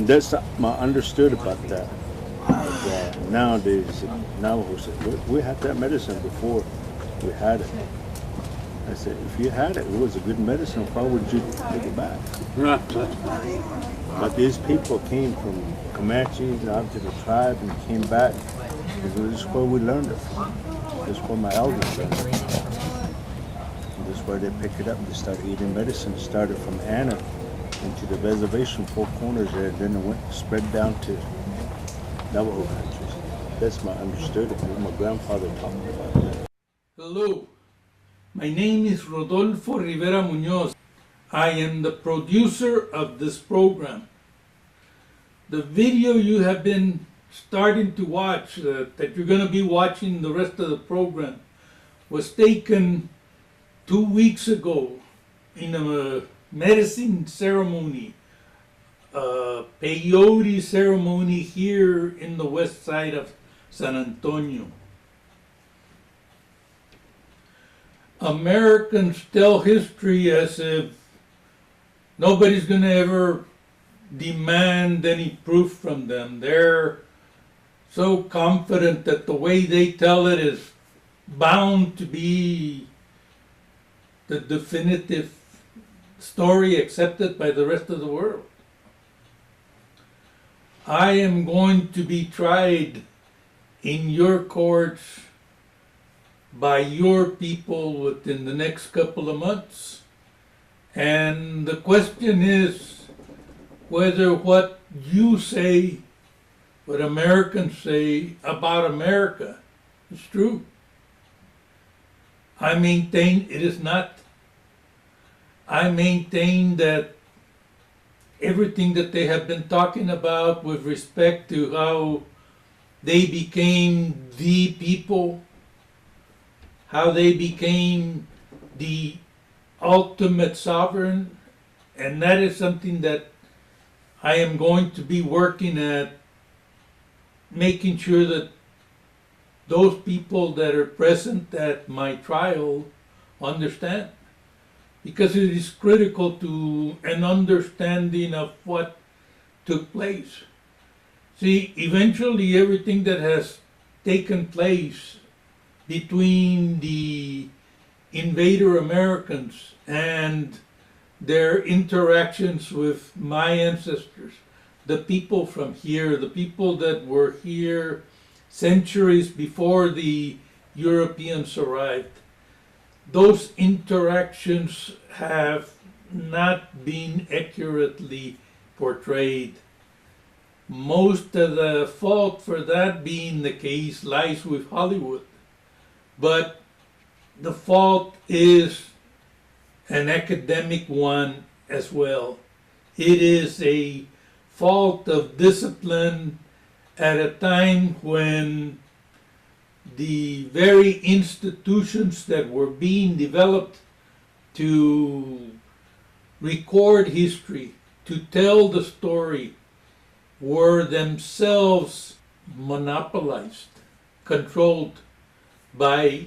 And that's my understood about that. Nowadays, Navajos, we had that medicine before we had it. I said, if you had it, it was a good medicine, why would you take it back? But these people came from Comanches out to the tribe and came back. This is where we learned it from. This is where my elders learned it. And this is where they picked it up and they started eating medicine. It started from Anna into the reservation, four corners there, and then it went spread down to Navajo countries. That's my understanding. My grandfather taught me about that. Hello, my name is Rodolfo Rivera Munoz. I am the producer of this program. The video you have been starting to watch, that you're going to be watching the rest of the program, was taken 2 weeks ago in a medicine ceremony, a peyote ceremony here in the west side of San Antonio. Americans tell history as if nobody's going to ever demand any proof from them. They're so confident that the way they tell it is bound to be the definitive story accepted by the rest of the world. I am going to be tried in your courts by your people within the next couple of months. And the question is whether what you say, what Americans say about America is true. I maintain it is not. I maintain that everything that they have been talking about with respect to how they became the people, how they became the ultimate sovereign, and that is something that I am going to be working at, making sure that those people that are present at my trial understand. Because it is critical to an understanding of what took place. See, eventually everything that has taken place between the invader Americans and their interactions with my ancestors, the people from here, the people that were here centuries before the Europeans arrived, those interactions have not been accurately portrayed. Most of the fault for that being the case lies with Hollywood. But the fault is an academic one as well. It is a fault of discipline at a time when the very institutions that were being developed to record history, to tell the story, were themselves monopolized, controlled by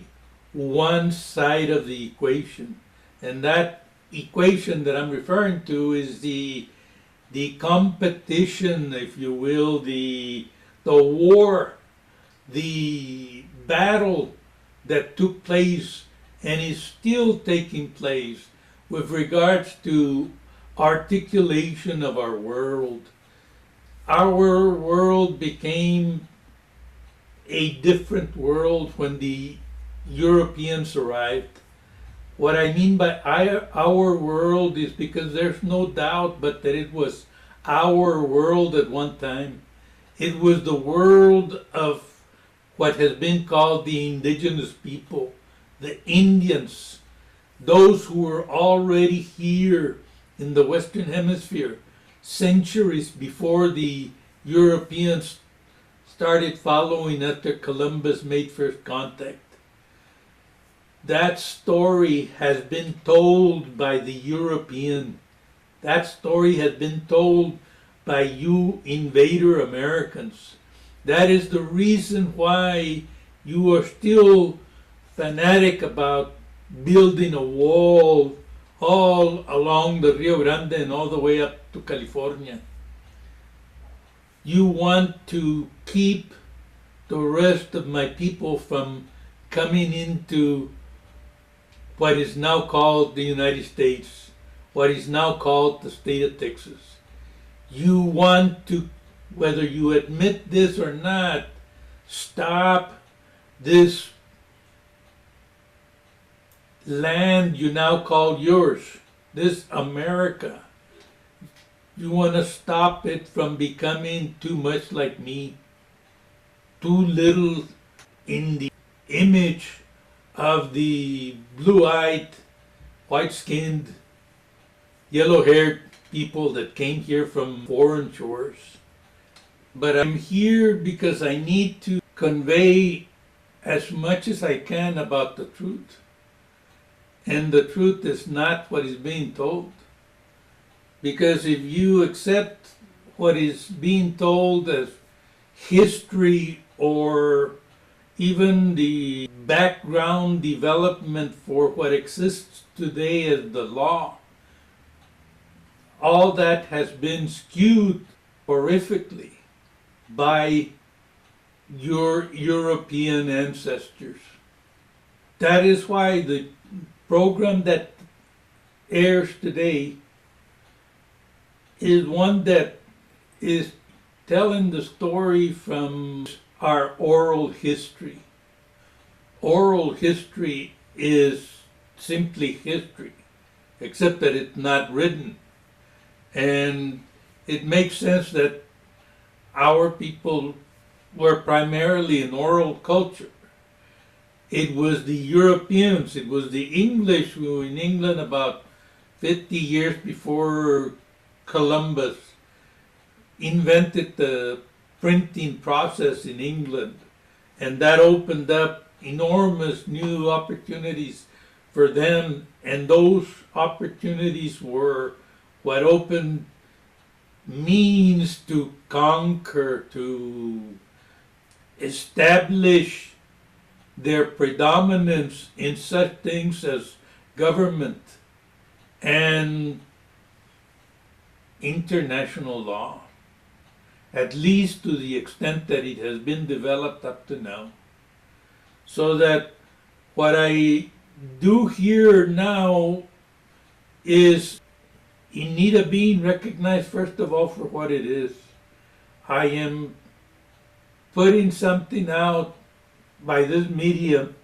one side of the equation. And that equation that I'm referring to is the competition, if you will, the war, the battle that took place and is still taking place with regards to articulation of our world. Our world became a different world when the Europeans arrived. What I mean by our world is because there's no doubt but that it was our world at one time. It was the world of what has been called the indigenous people, the Indians, those who were already here in the Western Hemisphere centuries before the Europeans started following after Columbus made first contact. That story has been told by the European. That story has been told by you invader Americans. That is the reason why you are still fanatic about building a wall all along the Rio Grande and all the way up to California. you want to keep the rest of my people from coming into what is now called the United States, what is now called the state of Texas. You want to, whether you admit this or not, stop this land you now call yours, this America. You want to stop it from becoming too much like me, too little in the image of the blue-eyed, white-skinned, yellow-haired people that came here from foreign shores. But I'm here because I need to convey as much as I can about the truth. And the truth is not what is being told. Because if you accept what is being told as history or even the background development for what exists today as the law, all that has been skewed horrifically by your European ancestors. That is why the program that airs today is one that is telling the story from our oral history. Oral history is simply history, except that it's not written. And it makes sense that our people were primarily an oral culture. It was the Europeans, it was the English who were in England about 50 years before Columbus invented the printing process in England, and that opened up enormous new opportunities for them, and those opportunities were what opened means to conquer, to establish their predominance in such things as government and international law, at least to the extent that it has been developed up to now. So that what I do here now is in need of being recognized, first of all, for what it is. I am putting something out by this medium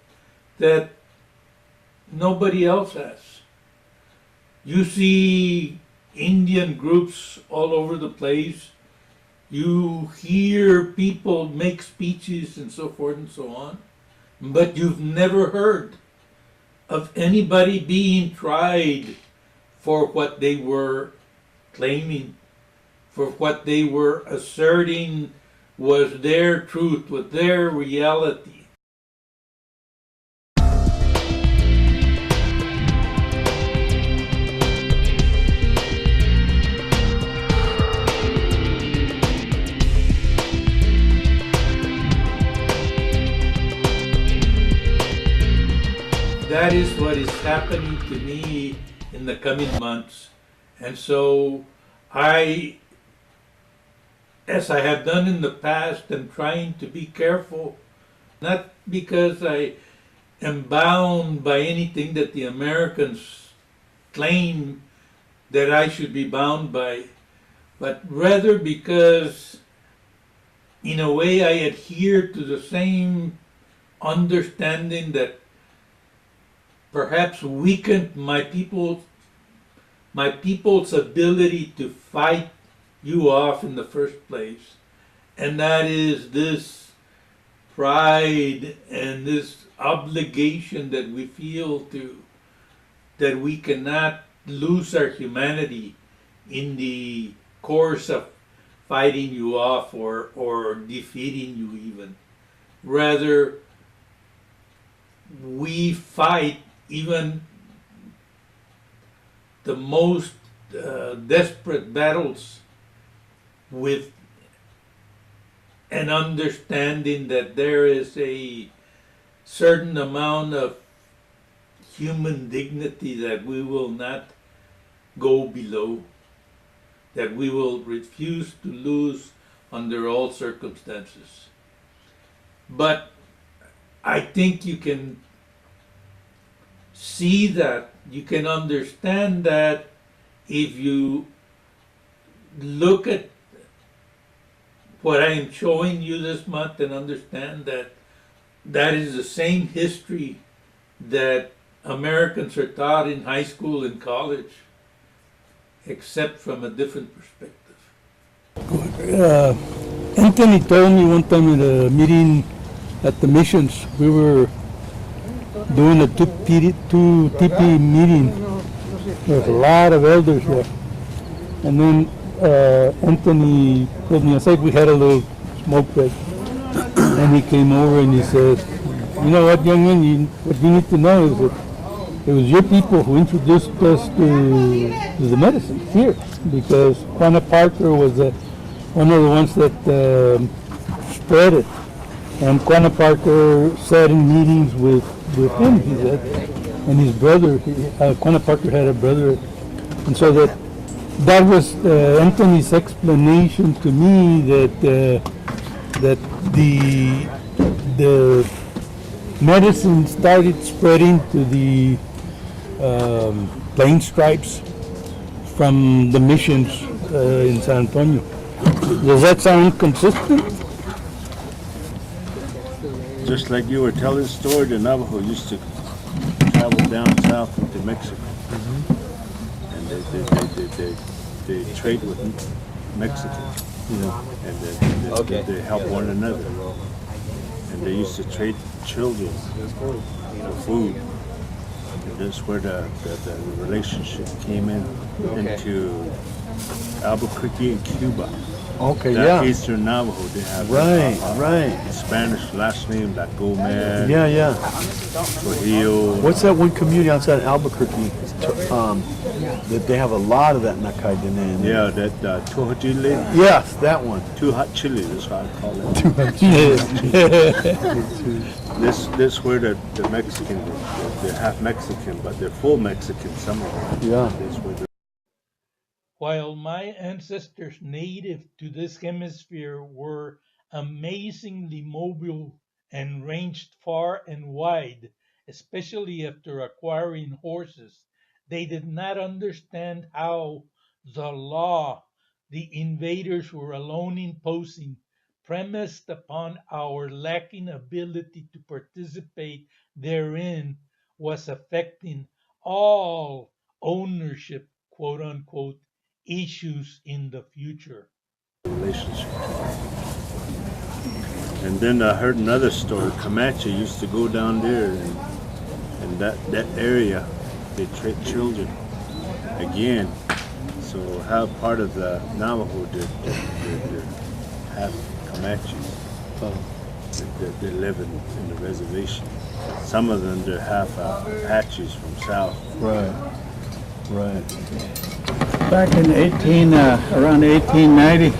that nobody else has. You see Indian groups all over the place. You hear people make speeches and so forth and so on. But you've never heard of anybody being tried for what they were claiming, for what they were asserting was their truth, was their reality. That is what is happening to me in the coming months. And so I, as I have done in the past, am trying to be careful, not because I am bound by anything that the Americans claim that I should be bound by, but rather because in a way I adhere to the same understanding that perhaps weakened my people's ability to fight you off in the first place. And that is this pride and this obligation that we feel to, that we cannot lose our humanity in the course of fighting you off or defeating you even. Rather, we fight even the most desperate battles with an understanding that there is a certain amount of human dignity that we will not go below, that we will refuse to lose under all circumstances. But I think you can see that, you can understand that if you look at what I am showing you this month and understand that that is the same history that Americans are taught in high school and college, except from a different perspective. Anthony told me one time at a meeting at the missions, we were doing a two TP meeting. There was a lot of elders there. And then Anthony told me, I think we had a little smoke break. And he came over and he said, you know what, young man, what you need to know is that it was your people who introduced us to the medicine here, because Juana Parker was one of the ones that spread it. And Juana Parker sat in meetings with him, he said, and his brother. Juana Parker had a brother. And so that was Anthony's explanation to me that the medicine started spreading to the plain stripes from the missions in San Antonio. Does that sound consistent? Just like you were telling the story, the Navajo used to travel down south into Mexico. And they trade with Mexicans. And they help one another. And they used to trade children for food. And that's where the relationship came into Albuquerque and Cuba. Okay, That Eastern Navajo, they have Right. Spanish last name like Gomez, Yeah. Trujillo. What's that one community outside Albuquerque? That they have a lot of that Nakai Dene. Yeah, that Tuhachile, Yes, that one. too hot chili, that's what I call it. This where the Mexican, they're half Mexican, but they're full Mexican, some of them. Yeah. This where While my ancestors native to this hemisphere were amazingly mobile and ranged far and wide, especially after acquiring horses, they did not understand how the law the invaders were alone imposing, premised upon our lacking ability to participate therein, was affecting all ownership, quote unquote, issues in the future. relationship. And then I heard another story. Comanche used to go down there, and that area, they trade children again. So how part of the Navajo did have Comanches. They live in the reservation. Some of them they're half Apaches from south. Right. Back in around 1890,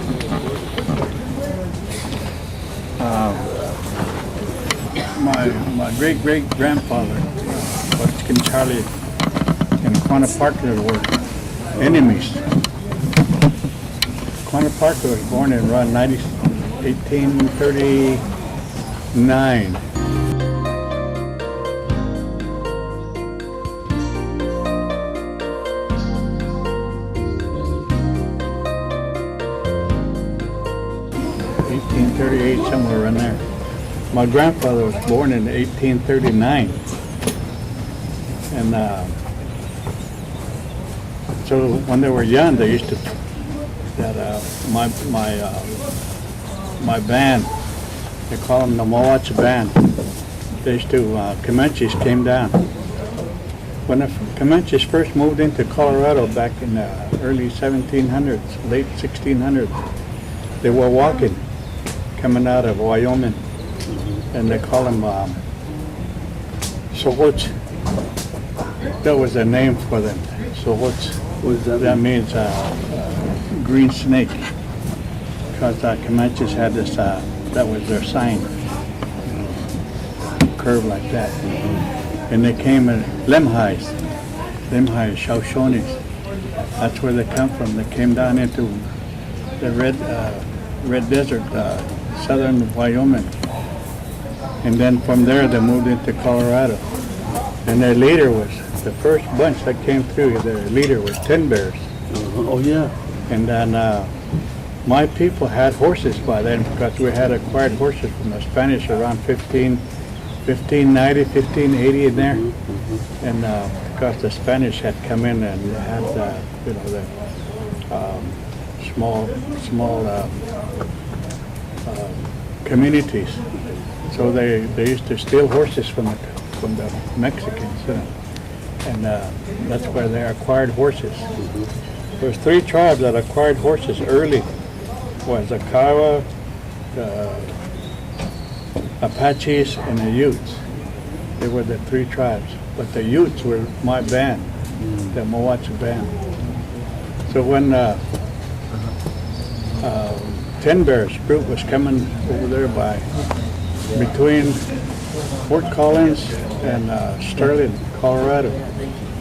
my great-great-grandfather, Buckskin Charlie, and Quanah Parker were enemies. Quanah Parker was born in around 1839. Somewhere around there. My grandfather was born in 1839, and so when they were young, they used to my band. They call them the Moacha band. They used to Comanches came down. When the Comanches first moved into Colorado back in the early 1700s, late 1600s, they were walking, coming out of Wyoming, and they call them Sohoch. That was their name for them, Sohoch. That means green snake, because Comanches had this, that was their sign, curve like that. And they came in Lemhis, Shoshones. That's where they come from. They came down into the Red Desert, southern Wyoming. And then from there, they moved into Colorado. And their leader was, the first bunch that came through, their leader was 10 Bears. Oh, yeah. And then my people had horses by then because we had acquired horses from the Spanish around 1590, 1580 in there. And because the Spanish had come in and had, you know, the small communities. So they used to steal horses from the Mexicans, you know. And that's where they acquired horses. There's 3 tribes that acquired horses early. Was the Kiowa, the Apaches, and the Utes. They were the 3 tribes. But the Utes were my band, the Moacha band. So when 10 Bears group was coming over there by between Fort Collins and Sterling, Colorado,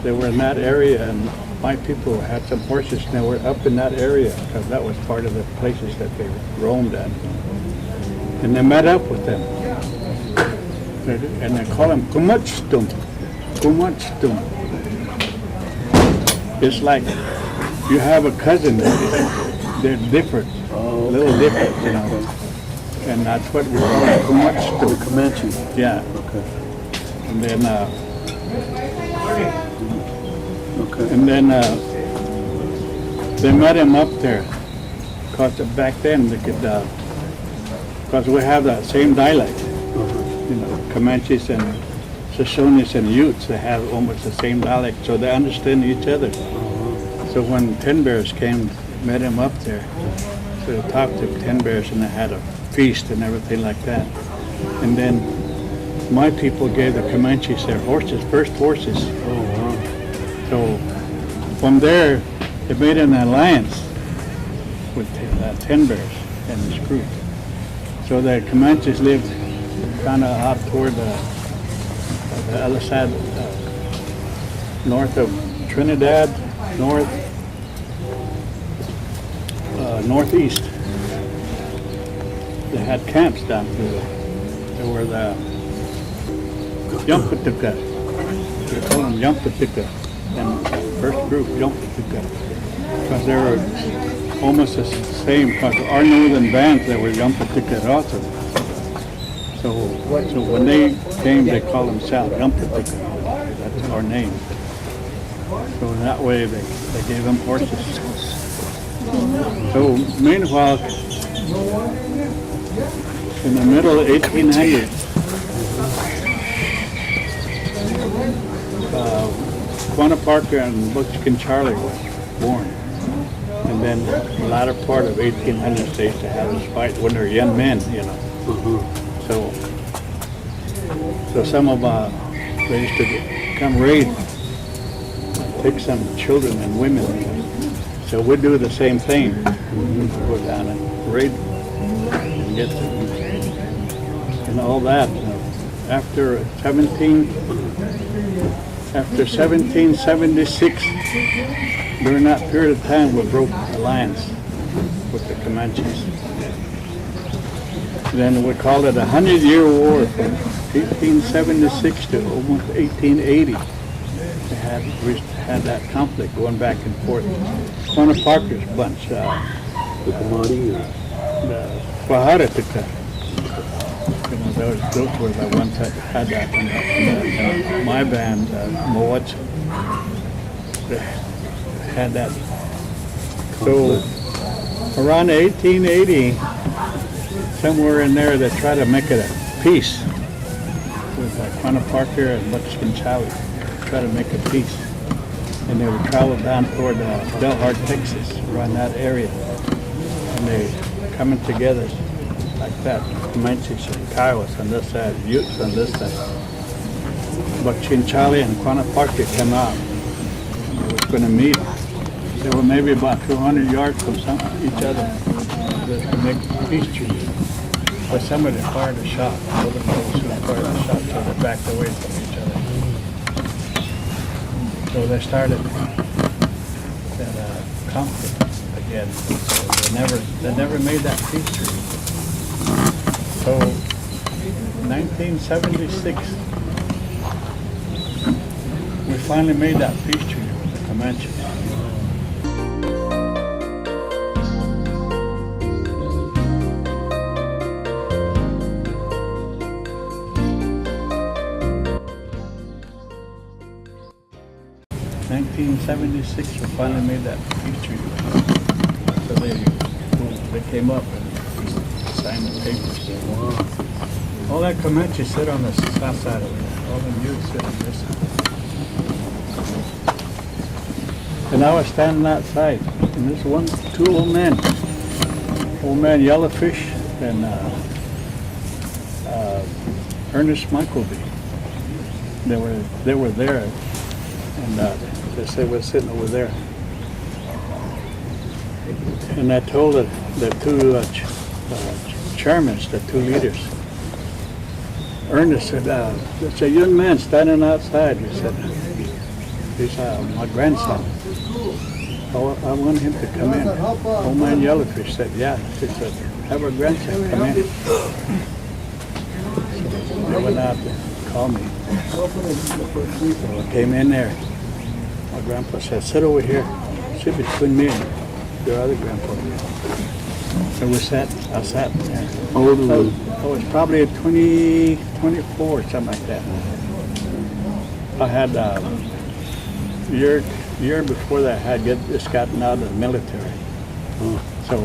they were in that area, and my people had some horses, and they were up in that area because that was part of the places that they roamed at. And they met up with them, and they call them Kumachtum. Kumachtum. It's like you have a cousin, they're different, a little different, you know. And that's what we call it, Kumachtum. Comanche. Yeah. Okay. And then, Okay. and then they met him up there, because back then they could, because we have that same dialect, you know, Comanches and Shoshones and Utes, they have almost the same dialect, so they understand each other. So when 10 Bears came, met him up there, so they talked to 10 Bears and they had a feast and everything like that. And then my people gave the Comanches their horses, first horses. So from there, they made an alliance with 10 Bears and his group. So the Comanches lived kind of out toward the other side, north of Trinidad, northeast. They had camps down through there. There were the Yumpatika. They call them Yumpatika. And first group, Yumpatika. Because they were almost the same, because our northern bands, they were Yumpatika also. So when they came, they called themselves Yumpatika. That's our name. So that way they gave them horses. So meanwhile, in the middle of 1800s, Quanah Parker and Buckskin Charlie was born. And then the latter part of 1800s, they used to have this fight when they're young men, you know. So some of they used to come raid, take some children and women. So we do the same thing. Go down and raid and get them and all that. After 1776, during that period of time, we broke alliance with the Comanches. Then we called it a 100-year war from 1876 to almost 1880. We had that conflict going back and forth. Quanah Parker's bunch, the Quaharatika. You know, those were the ones that had that. And my band, Moacha, had that. So around 1880, somewhere in there, they tried to make it a peace with Quanah Parker and Buckskin Charlie. Try to make a peace. And they would travel down toward Belhart, Texas, around that area. And they coming together like that. Comanches and Kiowas on this side, Utes on this side. Buckskin Charlie and Quanah Parker came out. They were going to meet. They were maybe about 200 yards from each other to make peace treaty. But somebody fired a shot. Other folks who fired a shot, so they backed away from each other. So they started that conflict again. again. So they never made that peace treaty. So 1976, we finally made that peace treaty with the Comanches. In 1976, we finally made that peace treaty. So they came up and signed the papers. All that Comanche sit on the south side of it. All the youth sit on this side. And I was standing outside, and this two old men, Yellowfish and Ernest Michaelby. They were there, and they said we're sitting over there. And I told the two chairmen, the two leaders. Ernest said, there's a young man standing outside. He said, he's my grandson. I want him to come in. Old man Yellowfish said, yeah. He said, have our grandson come in. So they went out to call me. So I came in there. My grandpa said, sit over here. Sit between me and your other grandpa. So I sat there. I was probably at 24, something like that. I had year before that, I had just gotten out of the military. So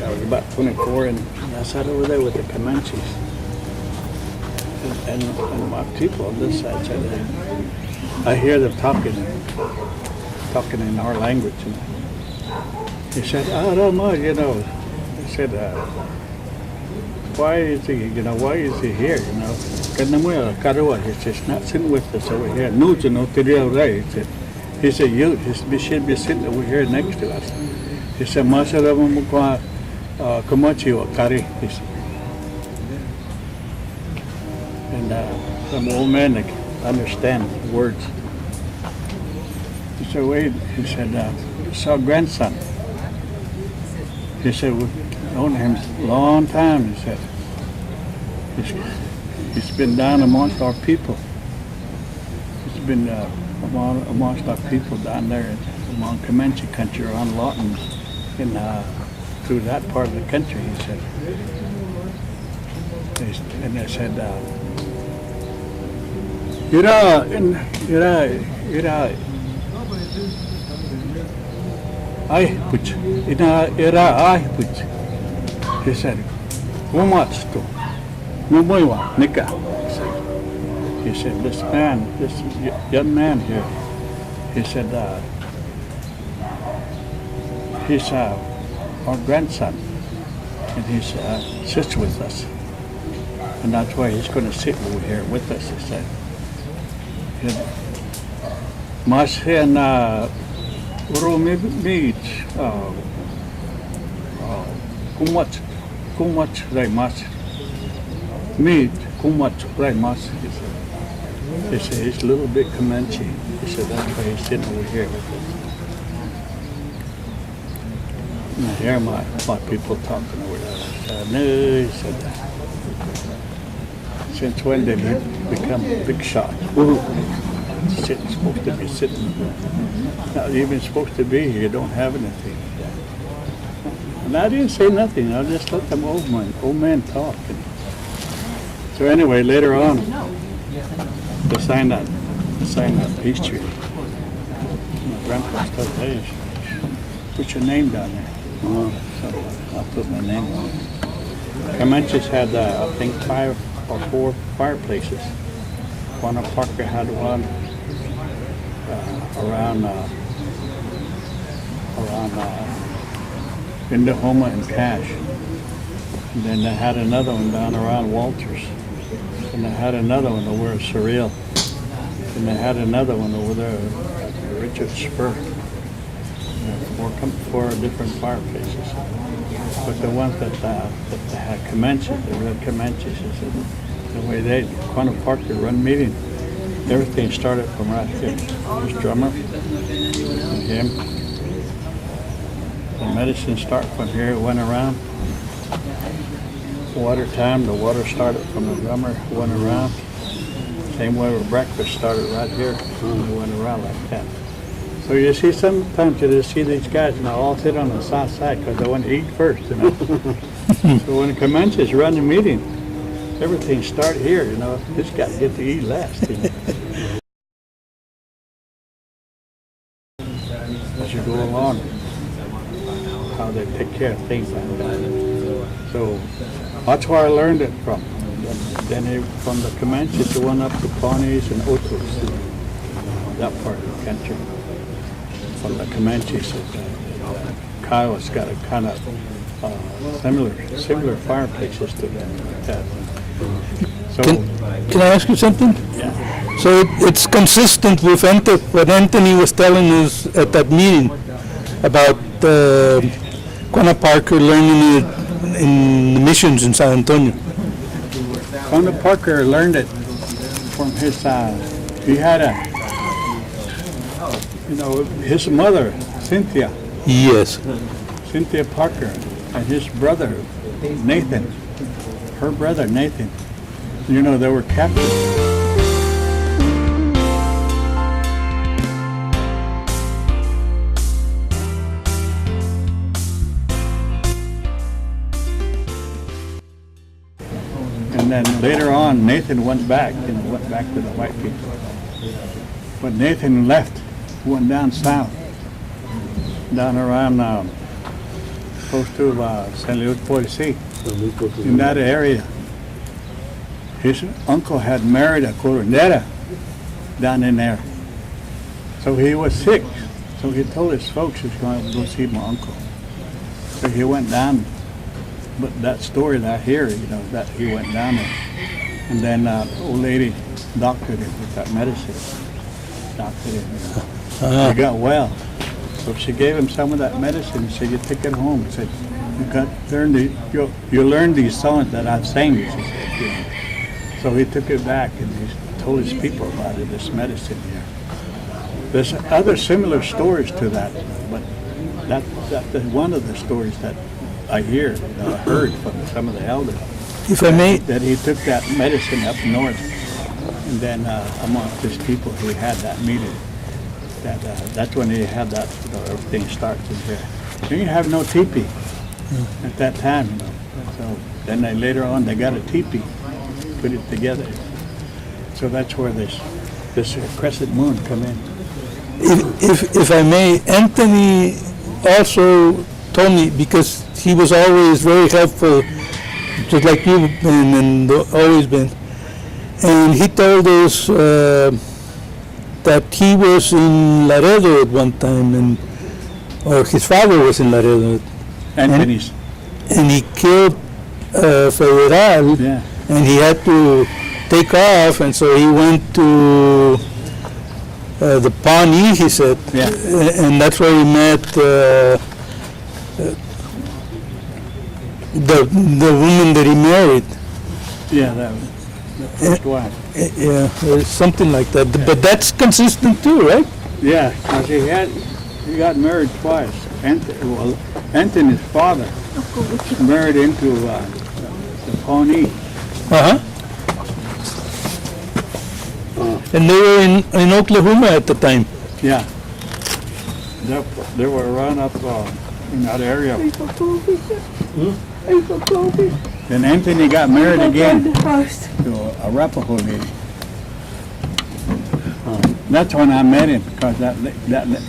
I was about 24, and I sat over there with the Comanches. And my people on this side said, I hear them talking in our language. And he said, I don't know, He said, why is he here, He's not sitting with us over here. He's a youth. He should be sitting over here next to us. He said, and some old man that understand words. He said, wait, he said, saw grandson. He said, we've known him a long time, he said. He's been down amongst our people. He's been amongst our people down there among Comanche country, around Lawton, and through that part of the country, he said. And they said, he said, he said, this young man here, he said, he's our grandson, and he sits with us, and that's why he's going to sit over here with us, he said. Mas hen kumach raimas meat kumach raimas, he said. He said he's a little bit Comanche. He said that's why he's sitting over here. And I hear my people talking over there. No, he said, since when did he become a big shot? Supposed to be sitting. Not even supposed to be here. You don't have anything. And I didn't say nothing. I just let them old man talk. So anyway, later on, they signed that peace treaty. My grandpa said, hey, put your name down there. So I put my name on it. Comanches had, I think, 5 or 4 fireplaces. Juana Parker had one around Indahoma and Cache. And then they had another one down around Walters. And they had another one over at Surreal. And they had another one over there at Richard Spur. 4 different fireplaces. But the ones that they had Comanches, the real Comanches, the way Juana Parker run meeting, everything started from right here. His drummer and him. The medicine start from here, it went around. Water time, the water started from the drummer, went around. Same way with breakfast, started right here, and went around like that. So you see, sometimes you just see these guys, and they all sit on the south side because they want to eat first, you know. So when the Comanches run the meeting, everything start here, you know. This guy get to eat last, you know. As you go along, how they take care of things like that. So that's where I learned it from. Then from the Comanches, it went up to Pawnees and Otos, that part of the country. From the Comanches, Kiowa's got a kind of similar fireplaces to them. So, Can I ask you something? yeah. So it's consistent with what Anthony was telling us at that meeting about Quanah Parker learning it in the missions in San Antonio. Quanah Parker learned it from his, he had his mother, Cynthia Yes. Cynthia Parker, and his brother, Nathan, her brother, Nathan, you know, they were captains. And then later on, Nathan went back to the white people. But Nathan left, went down south, down around close to San Luis Potosí, in that area. His uncle had married a curandera down in there. So he was sick. So he told his folks he was going to go see my uncle. So he went down. But that story that I hear, you know, that he went down there. And then old lady doctored him with that medicine. Doctored him. He got well. So she gave him some of that medicine and said, you take it home. She said, you learn these songs that I've sang, she said, you know. So he took it back and he told his people about it, this medicine here. There's other similar stories to that, but that's one of the stories that I hear, I heard from some of the elders. If I may, That he took that medicine up north, and then amongst his people, he had that meeting. That's when he had that, you know, everything starts in here. You didn't have no teepee at that time, you know. So then later on, they got a teepee, put it together. So that's where this crescent moon come in. if I may, Anthony also told me, because he was always very helpful, just like you've been and always been. And he told us that he was in Laredo at one time, or his father was in Laredo. Anthony's. And he killed Federal, Yeah. and he had to take off, and so he went to the Pawnee, he said. Yeah. And that's where he met the woman that he married. Yeah, that was the first wife. Yeah, or something like that. But that's consistent too, right? Yeah, because he got married twice. Anthony's father married into the Pawnee. Uh-huh. And they were in Oklahoma at the time. Yeah. They were around up in that area. Then Anthony got married again to a Arapaho lady. That's when I met him, because that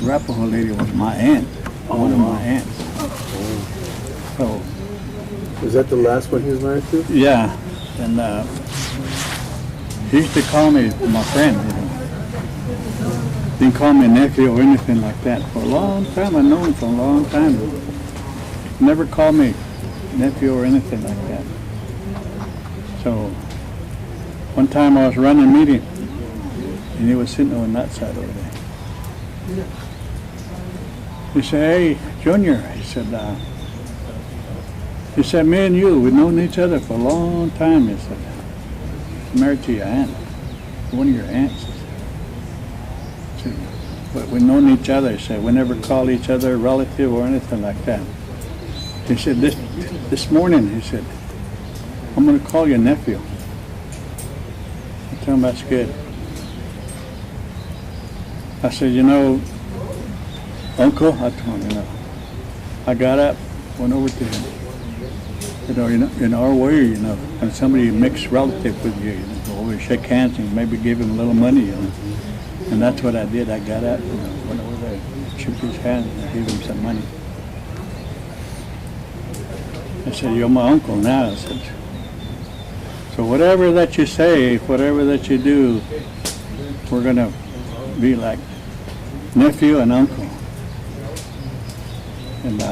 Arapaho lady was my aunt, one of my aunts. So, Was that the last one he was married to? yeah, and he used to call me my friend, you know. Didn't call me nephew or anything like that. For a long time, I know him for a long time. Never called me nephew or anything like that. So, one time I was running a meeting, and he was sitting on that side over there. He said, "Hey, Junior," he said, "Me and you, we've known each other for a long time." He said, "Married to your aunt, one of your aunts." I said, but we've known each other. He said, we never call each other a relative or anything like that. He said, this morning, he said, I'm going to call you nephew. I told him, that's good. I said, you know, Uncle, I told him, I got up, went over to him. In our way, when somebody mixed relative with you, go over and shake hands and maybe give him a little money, And that's what I did. I got up, went over there, shook his hand, and gave him some money. I said, you're my uncle now. I said, so whatever that you say, whatever that you do, we're going to be like nephew and uncle. And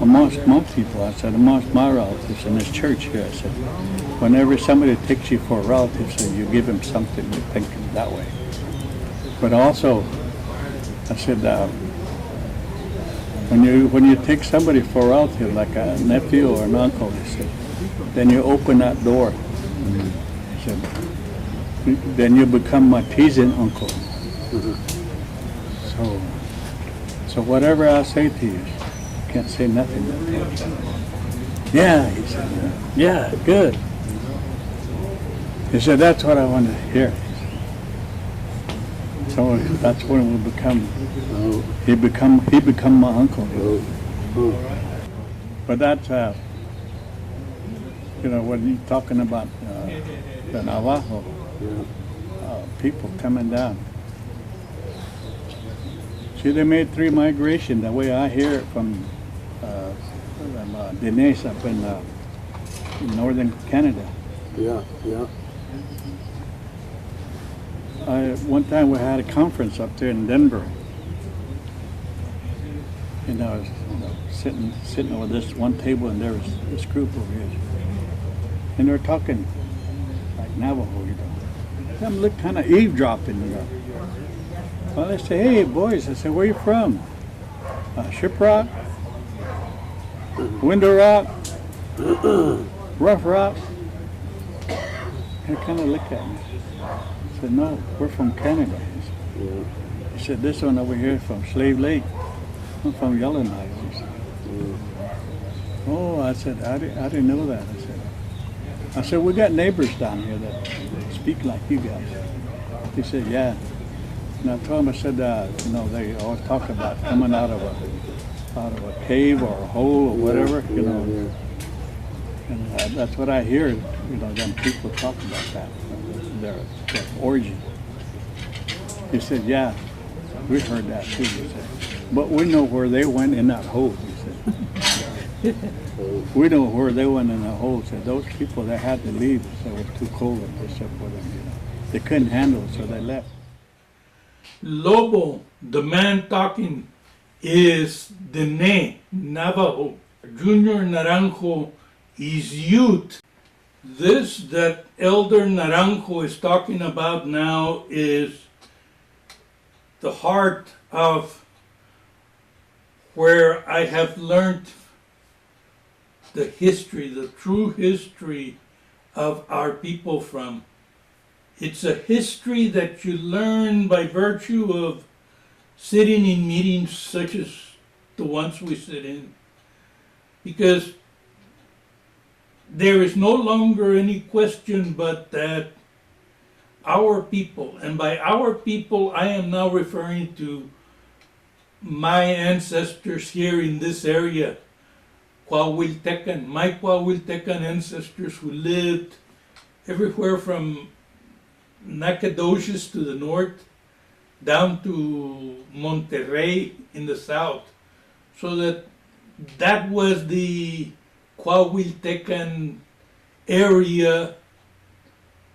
amongst my people, I said, amongst my relatives in this church here, I said, whenever somebody takes you for a relative, so you give them something, you think that way. But also, I said, when you take somebody for a relative, like a nephew or an uncle, I said, then you open that door. I said, then you become my teasing uncle. So whatever I say to you, you can't say nothing. Yeah, he said, yeah, good. He said, that's what I want to hear. So that's when we become, he become my uncle. But that's, when you're talking about the Navajo people coming down. See, they made 3 migrations, the way I hear it from Denise up in northern Canada. Yeah. One time we had a conference up there in Denver, and I was sitting over this one table, and there was this group over here, and they were talking like Navajo, I'm kind of eavesdropping, Well, I say, hey boys, I said, where you from? Shiprock, Window Rock, Rough Rock. They kind of looked at me. I said, no, we're from Canada. He said, this one over here is from Slave Lake. I'm from Yellowknife. Oh, I said, I didn't know that. I said, we got neighbors down here that speak like you guys. He said, yeah. And I told him, I said, they always talk about coming out of a cave or a hole or whatever, And that's what I hear, them people talk about that, their origin. He said, yeah, we heard that too, he said. But we know where they went in that hole, he said. We know where they went in that hole. He said, those people, they had to leave, so it was too cold and they said for them, They couldn't handle it, so they left. Lobo, the man talking, is Dene, Navajo. Junior Naranjo is Ute. This that Elder Naranjo is talking about now is the heart of where I have learned the history, the true history of our people from. It's a history that you learn by virtue of sitting in meetings such as the ones we sit in. Because there is no longer any question but that our people, and by our people I am now referring to my ancestors here in this area, Coahuiltecan, my Coahuiltecan ancestors who lived everywhere from Nacogdoches to the north, down to Monterrey in the south. So that was the Coahuiltecan area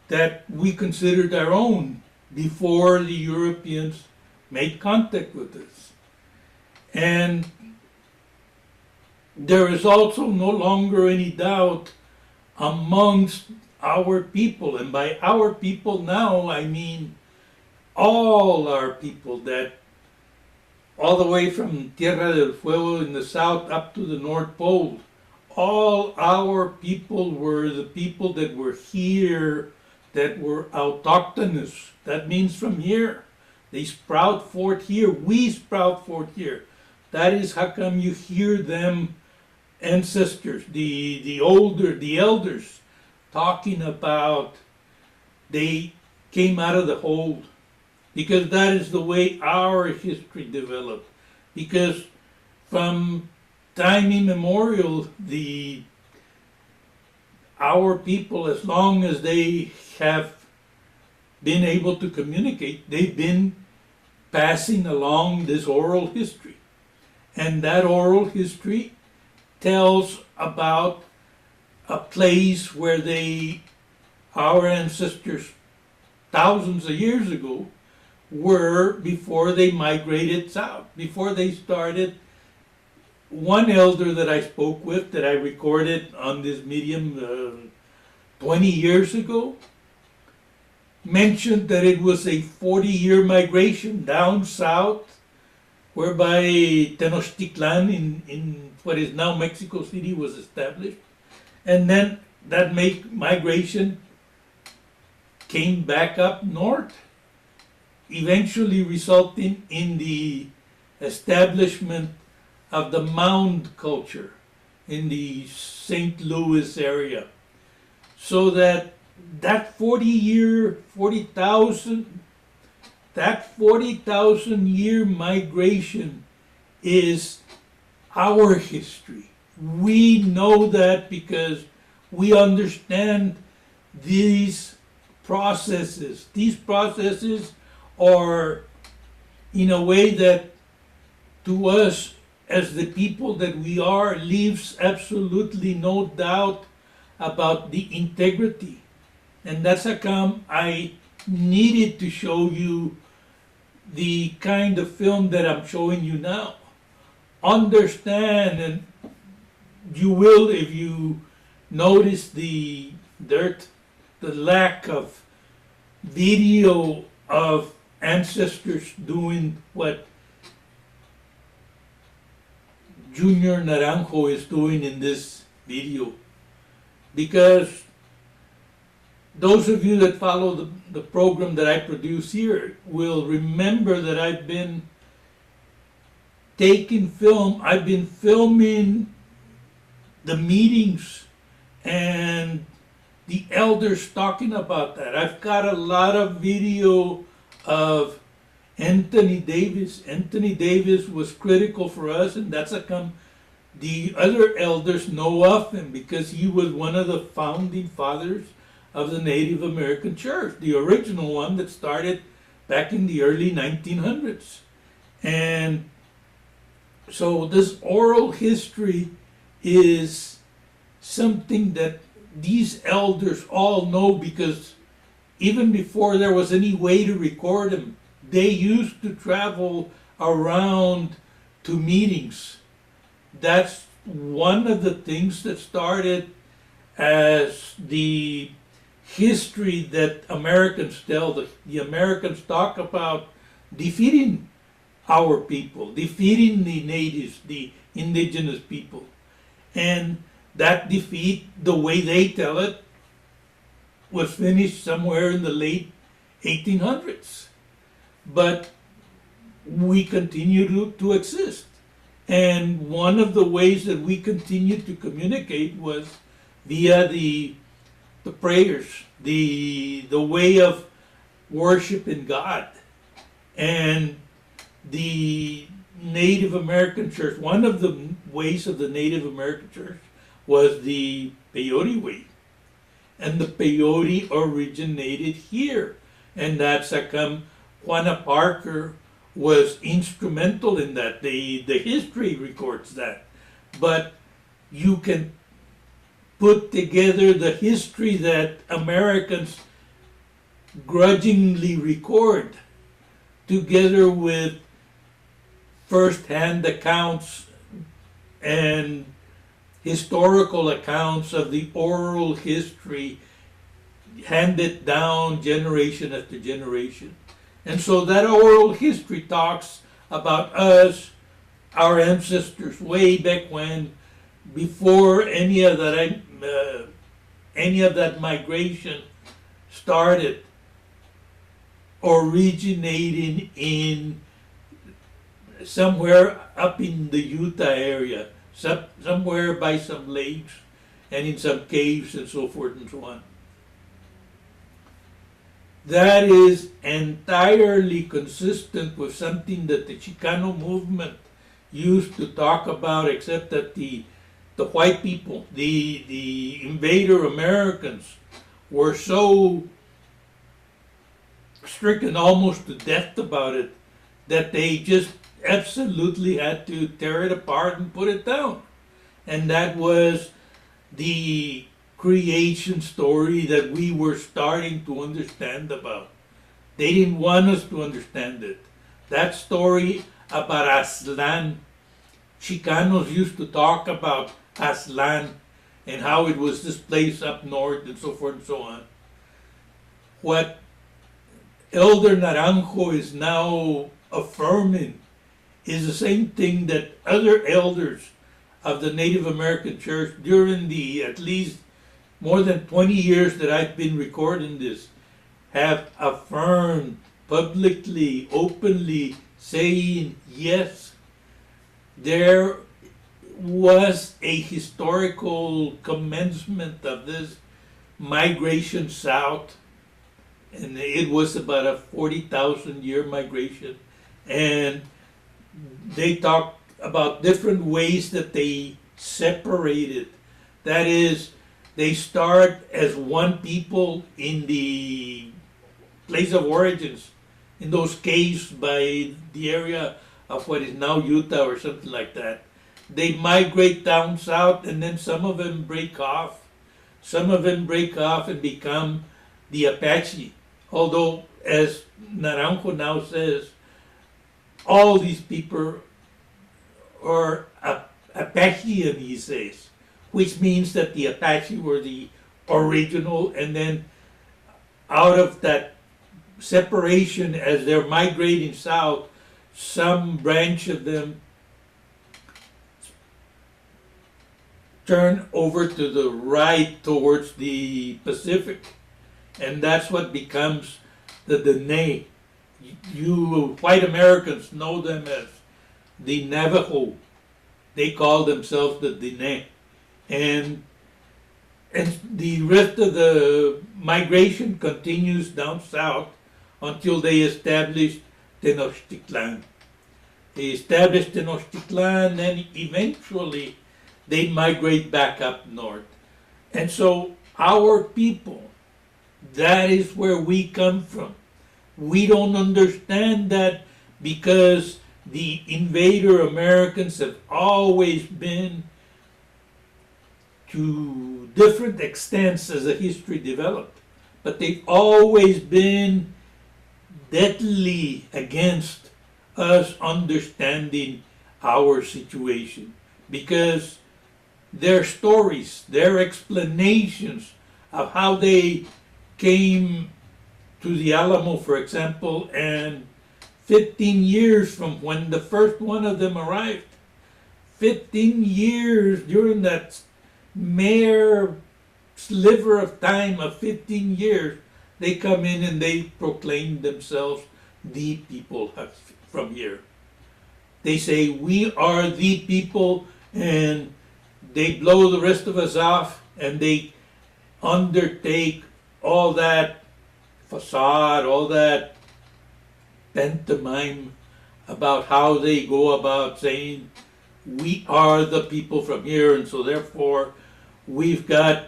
that we considered our own before the Europeans made contact with us. And there is also no longer any doubt amongst our people, and by our people now I mean all our people, that all the way from Tierra del Fuego in the south up to the North Pole, all our people were the people that were here, that were autochthonous. That means from here. They sprout forth here. We sprout forth here. That is how come you hear them ancestors, the elders, talking about they came out of the hold, because that is the way our history developed. Because from time immemorial, our people, as long as they have been able to communicate, they've been passing along this oral history. And that oral history tells about a place where our ancestors, thousands of years ago, were before they migrated south, before they started. One elder that I spoke with, that I recorded on this medium 20 years ago, mentioned that it was a 40-year migration down south, whereby Tenochtitlan in what is now Mexico City was established. And then that migration came back up north, eventually resulting in the establishment of the mound culture in the St. Louis area. So that 40,000 year migration is our history. We know that because we understand these processes. These processes are in a way that to us, as the people that we are, leaves absolutely no doubt about the integrity. And that's how come I needed to show you the kind of film that I'm showing you now. Understand, and you will if you notice the lack of video of ancestors doing what Junior Naranjo is doing in this video. Because those of you that follow the program that I produce here will remember that I've been taking film, I've been filming the meetings and the elders talking about that. I've got a lot of video of Anthony Davis. Anthony Davis was critical for us, and that's how come the other elders know of him, because he was one of the founding fathers of the Native American Church, the original one that started back in the early 1900s. And so this oral history is something that these elders all know, because even before there was any way to record them, they used to travel around to meetings. That's one of the things that started as the history that Americans tell. The Americans talk about defeating our people, defeating the natives, the indigenous people. And that defeat, the way they tell it, was finished somewhere in the late 1800s. But we continue to exist. And one of the ways that we continued to communicate was via the prayers, the way of worshiping God. And the Native American Church, one of the ways of the Native American Church was the peyote way. And the peyote originated here. And that's how come Juana Parker was instrumental in that. The history records that. But you can put together the history that Americans grudgingly record together with first-hand accounts and historical accounts of the oral history handed down generation after generation. And so that oral history talks about us, our ancestors, way back when, before any of that migration started. originating in somewhere up in the Utah area, somewhere by some lakes and in some caves and so forth and so on. That is entirely consistent with something that the Chicano movement used to talk about, except that the white people, the invader Americans, were so stricken almost to death about it that they just absolutely had to tear it apart and put it down. And that was the creation story that we were starting to understand about. They didn't want us to understand it. That story about Aztlan, Chicanos used to talk about Aztlan and how it was this place up north and so forth and so on. What Elder Naranjo is now affirming is the same thing that other elders of the Native American Church during the at least more than 20 years that I've been recording this have affirmed publicly, openly, saying, yes, there was a historical commencement of this migration south, and it was about a 40,000 year migration. And they talked about different ways that they separated. That is, they start as one people in the place of origins, in those caves by the area of what is now Utah or something like that. They migrate down south, and then some of them break off. Some of them break off and become the Apache. Although, as Naranjo now says, all these people are Apachean, he says, which means that the Apache were the original, and then out of that separation, as they're migrating south, some branch of them turn over to the right towards the Pacific, and that's what becomes the Dene. You white Americans know them as the Navajo. They call themselves the Dene. And the rest of the migration continues down south until they established Tenochtitlan. They established Tenochtitlan, and eventually they migrate back up north. And so our people, that is where we come from. We don't understand that because the invader Americans have always been, to different extents as the history developed, but they've always been deadly against us understanding our situation, because their stories, their explanations of how they came to the Alamo, for example, and 15 years from when the first one of them arrived, 15 years during that mere sliver of time of 15 years, they come in and they proclaim themselves the people from here. They say, we are the people, and they blow the rest of us off, and they undertake all that facade, all that pantomime about how they go about saying, we are the people from here, and so therefore we've got,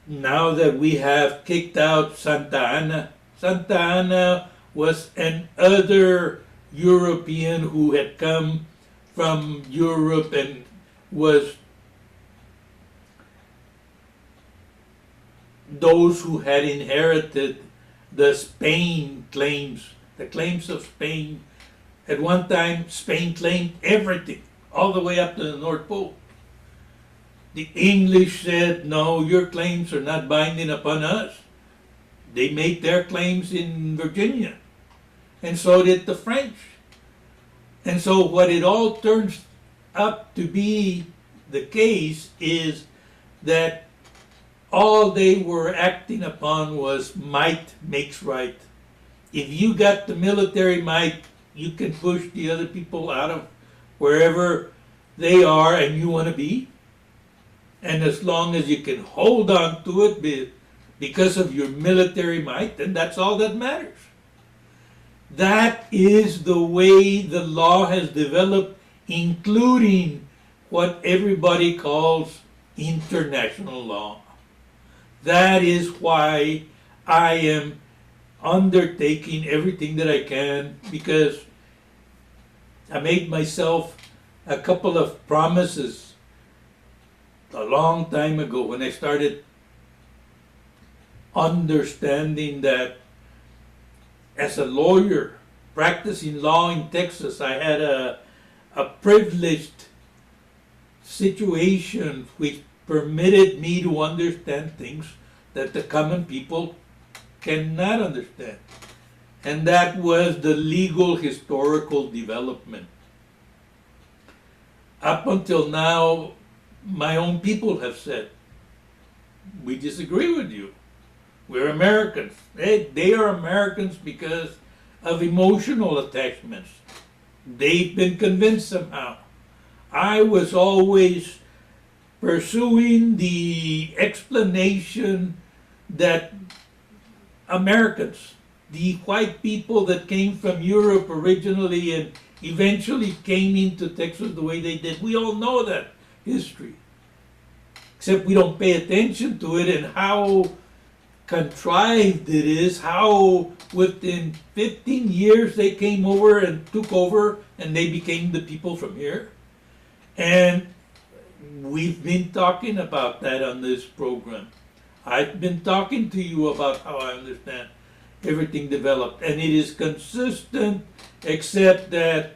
now that we have kicked out Santa Anna. Santa Anna was an other European who had come from Europe and was those who had inherited the Spain claims, the claims of Spain. At one time, Spain claimed everything, all the way up to the North Pole. The English said, no, your claims are not binding upon us. They made their claims in Virginia. And so did the French. And so what it all turns up to be the case is that all they were acting upon was might makes right. If you got the military might, you can push the other people out of wherever they are and you want to be. And as long as you can hold on to it because of your military might, then that's all that matters. That is the way the law has developed, including what everybody calls international law. That is why I am undertaking everything that I can, because I made myself a couple of promises a long time ago when I started understanding that as a lawyer practicing law in Texas, I had a privileged situation which permitted me to understand things that the common people cannot understand. And that was the legal historical development. Up until now, my own people have said, we disagree with you. We're Americans. They are Americans because of emotional attachments. They've been convinced somehow. I was always pursuing the explanation that Americans, the white people that came from Europe originally and eventually came into Texas the way they did, we all know that history. Except we don't pay attention to it and how contrived it is, how within 15 years they came over and took over and they became the people from here. And we've been talking about that on this program. I've been talking to you about how I understand everything developed, and it is consistent, except that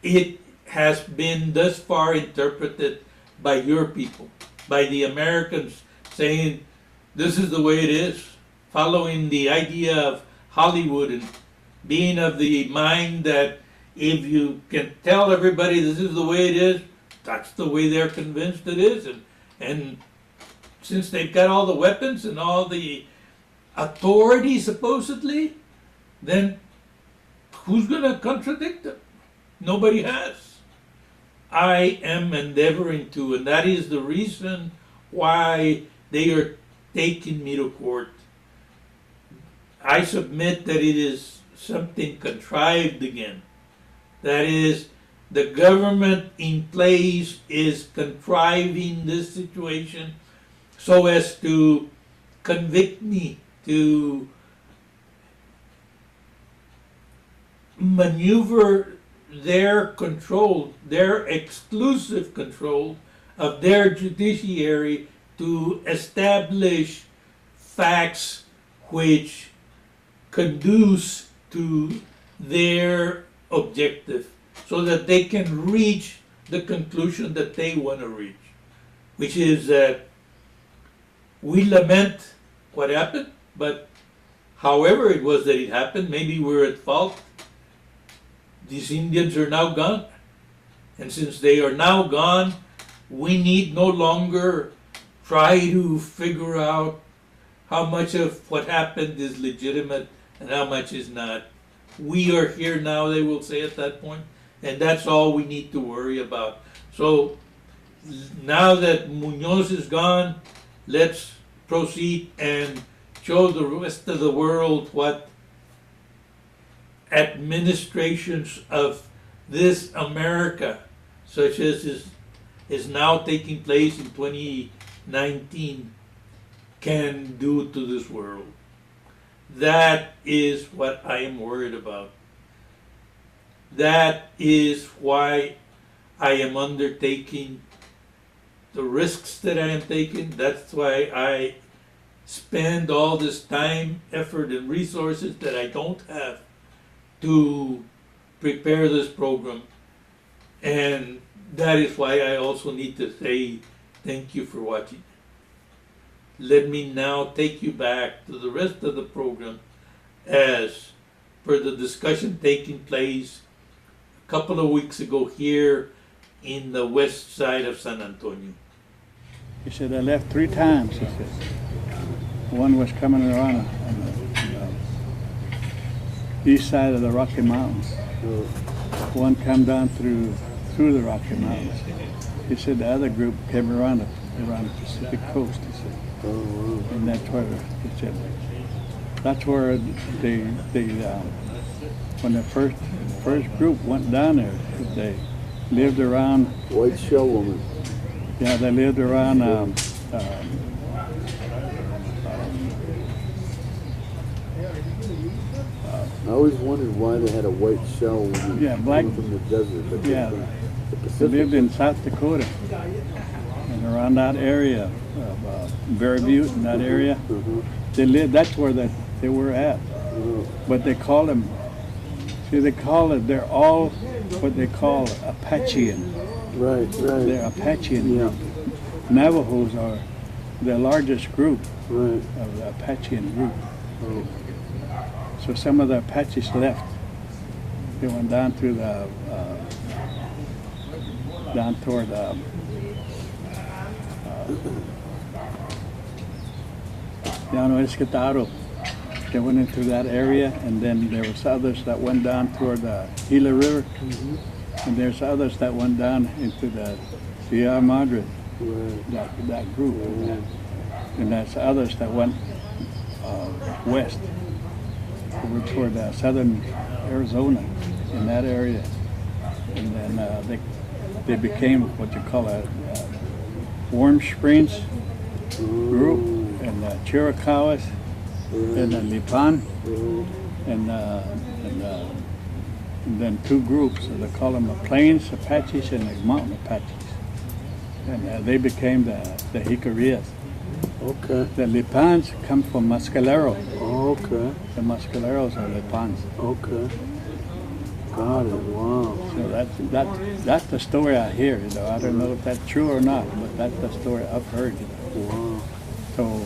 it has been thus far interpreted by your people, by the Americans, saying this is the way it is, following the idea of Hollywood and being of the mind that if you can tell everybody this is the way it is, that's the way they're convinced it is. And since they've got all the weapons and all the authority supposedly, then who's going to contradict them? Nobody has. I am endeavoring to, and that is the reason why they are taking me to court. I submit that it is something contrived again. That is, the government in place is contriving this situation so as to convict me, to maneuver their control, their exclusive control of their judiciary to establish facts which conduce to their objective so that they can reach the conclusion that they want to reach, which is that we lament what happened, but however it was that it happened, maybe we're at fault. These Indians are now gone. And since they are now gone, we need no longer try to figure out how much of what happened is legitimate and how much is not. We are here now, they will say at that point, and that's all we need to worry about. So now that Munoz is gone, let's proceed and show the rest of the world what administrations of this America, such as is now taking place in 2019, can do to this world. That is what I am worried about. That is why I am undertaking the risks that I am taking. That's why I spend all this time, effort, and resources that I don't have to prepare this program. And that is why I also need to say thank you for watching. Let me now take you back to the rest of the program as per the discussion taking place a couple of weeks ago here in the west side of San Antonio. He said, I left 3 times, he said. One was coming around on the east side of the Rocky Mountains. One come down through the Rocky Mountains. He said the other group came around the Pacific coast, he said. And that's where, he said, that's where when the first group went down there, they lived around. White shell woman. Yeah, they lived around. I always wondered why they had a white shell woman black from the desert. But Yeah, the they Pacific. lived in South Dakota and around that area of Bear Butte and that area. They lived. That's where they were at. But they call them. See, they're all what they call Apachean. Right. They're Apachean group. Navajos are the largest group Right. of the Apachean group. So some of the Apaches left. They went down through the down toward down Escatado. They went into that area, and then there was others that went down toward the Gila River, and there's others that went down into the Sierra Madre, that group, and there's others that went west over toward southern Arizona in that area, and then they became what you call a Warm Springs group, and Chiricahuas, and Lipan, and then 2 groups. So they call them the Plains Apaches and the Mountain Apaches, and they became the Jicarillas. Okay. The Lipans come from Mescalero. Okay. The Mescaleros are Lipans. Okay. Got it. Wow. So that's the story I hear. You know, I don't know if that's true or not, but that's the story I've heard. You know. Wow. So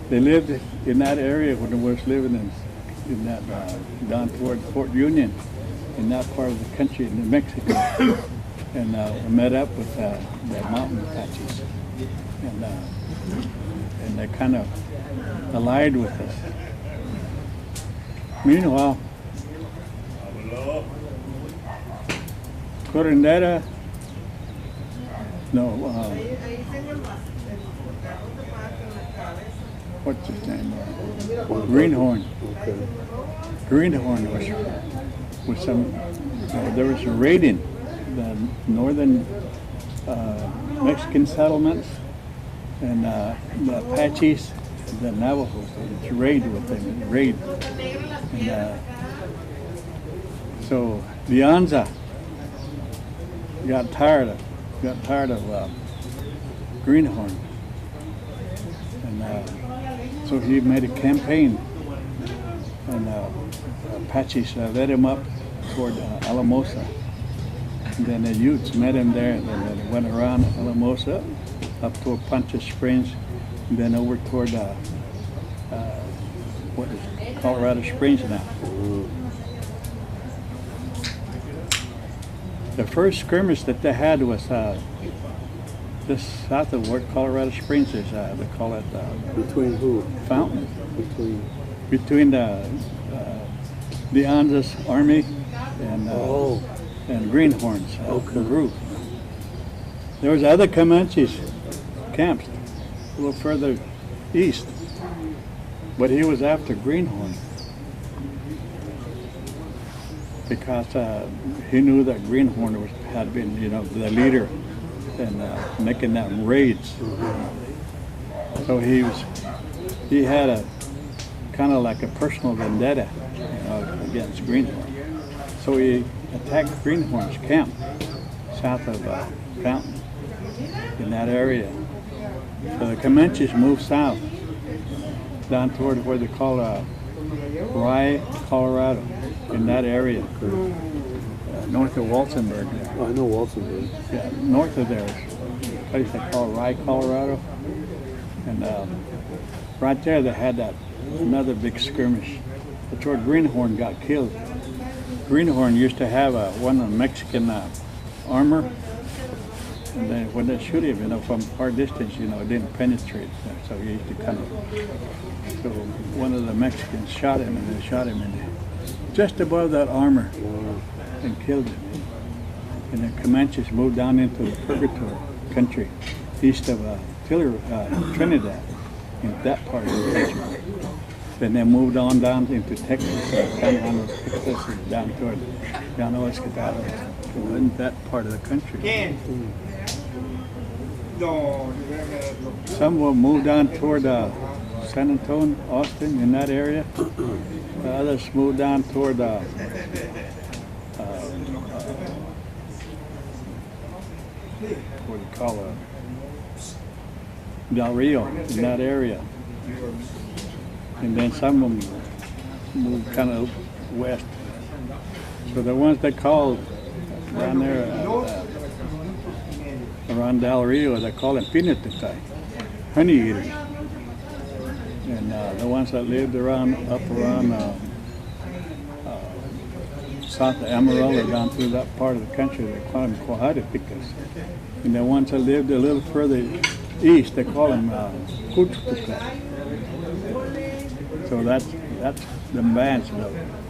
they lived in that area when they was living in that down toward Fort Union, in that part of the country in New Mexico, and met up with the mountain Apaches, and they kind of allied with us. Meanwhile, Coronera, what's his name? Greenhorn. Okay. Greenhorn was some. There was a raid in the northern Mexican settlements, and the Apaches, the Navajos. It's raid with them. Raid. And, so the Anza got tired of Greenhorn, and so he made a campaign, and Apaches led him up toward Alamosa, and then the Utes met him there, and then they went around Alamosa up toward Poncha Springs, and then over toward what is Colorado Springs now. The first skirmish that they had was just south of where Colorado Springs is. They call it Between who? Fountain. Between. Between the Anza's army and Greenhorn's group. There was other Comanches camps a little further east, but he was after Greenhorn because he knew that Greenhorn had been, the leader and making that raids. So he had a kind of like a personal vendetta against Greenhorn. So he attacked Greenhorn's camp south of Fountain in that area. So the Comanches moved south down toward where they call Rye, Colorado, in that area, north of Walsenburg. Oh, I know Walsenburg. Yeah, north of there is a place they call Rye, Colorado, and right there they had another big skirmish. That's where Greenhorn got killed. Greenhorn used to have one of the Mexican armor, And then when they shoot him, from far distance, it didn't penetrate. So he used to kind of. So one of the Mexicans shot him, and they shot him just above that armor, and killed him. And the Comanches moved down into the Purgatory country, east of Trinidad, in that part of the country. Then they moved on down into Texas, Texas, down toward Escadado, in that part of the country. Some will move down toward San Antonio, Austin, in that area. The others moved down toward what do you call it? Del Rio, in that area. And then some of them moved kind of west. So the ones they called down there around Del Rio, they call them pinatutai, honey eaters. And the ones that lived up around south of Amarillo, down through that part of the country, they call them cohareticas. And the ones that lived a little further east, they call them cututuca. So that's the bands.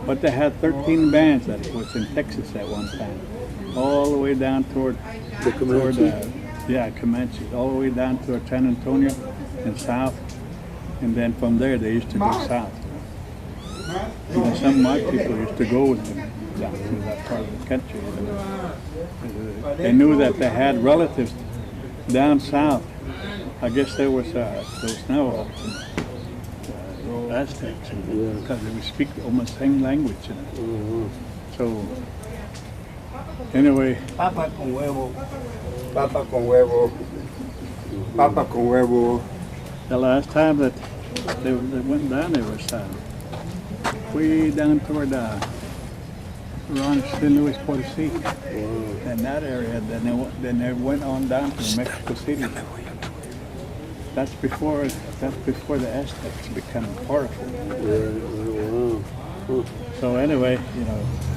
But they had 13 bands that was in Texas at one time, all the way down toward The Comanche? Comanche, all the way down toward San Antonio and south, and then from there they used to go south. And some of my people used to go with them down through that part of the country. They knew that they had relatives down south. I guess there was now Aztecs, because they would speak almost the same language. So, anyway. Papa con huevo, papa con huevo, papa con huevo. The last time that they went down, they was way down toward around St. Louis, Potosí, in that area. Then they went on down to Mexico City. That's before the Aztecs became powerful. So anyway,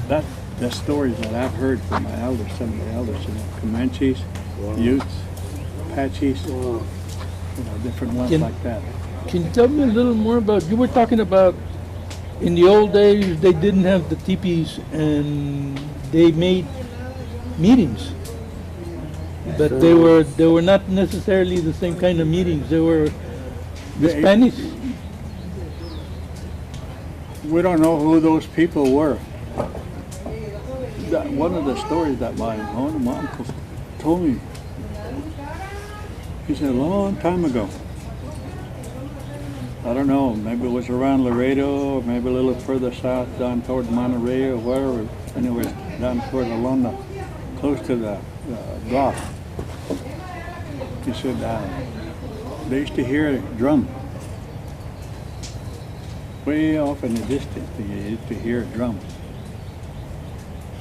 that's the stories that I've heard from my elders, some of the elders, Comanches, Utes, Apaches, different ones like that. Can you tell me a little more about, you were talking about in the old days they didn't have the teepees and they made meetings. But they were not necessarily the same kind of meetings. They were the Spanish. We don't know who those people were. One of the stories that one of my uncles told me, he said a long time ago, I don't know, maybe it was around Laredo, or maybe a little further south, down toward Monterey or wherever, anyways, down toward Alona, close to the Gulf. He said they used to hear a drum. Way off in the distance, they used to hear a drum.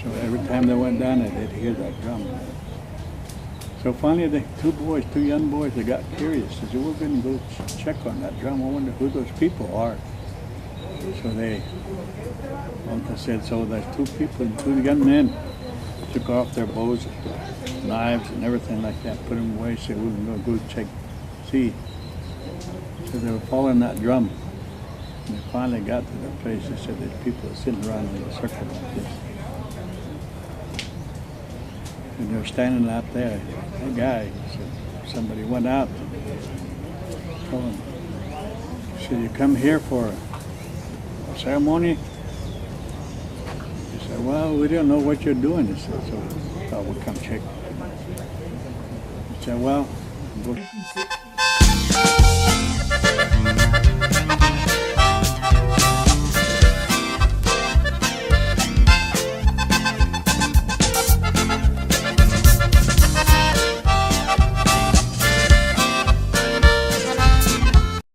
So every time they went down there, they'd hear that drum. So finally, the two young boys, they got curious. They said, we're going to go check on that drum. I wonder who those people are. So Uncle said, so there's two people, two young men, took off their bows, knives, and everything like that, put them away, said, we're going to go check, see. So they were following that drum. And they finally got to the place. They said, there's people sitting around in a circle like this. And they were standing out there. That guy, somebody went out, told him, said, you come here for a ceremony? He said, well, we don't know what you're doing. He said, so I thought we'd come check. He said, well, go.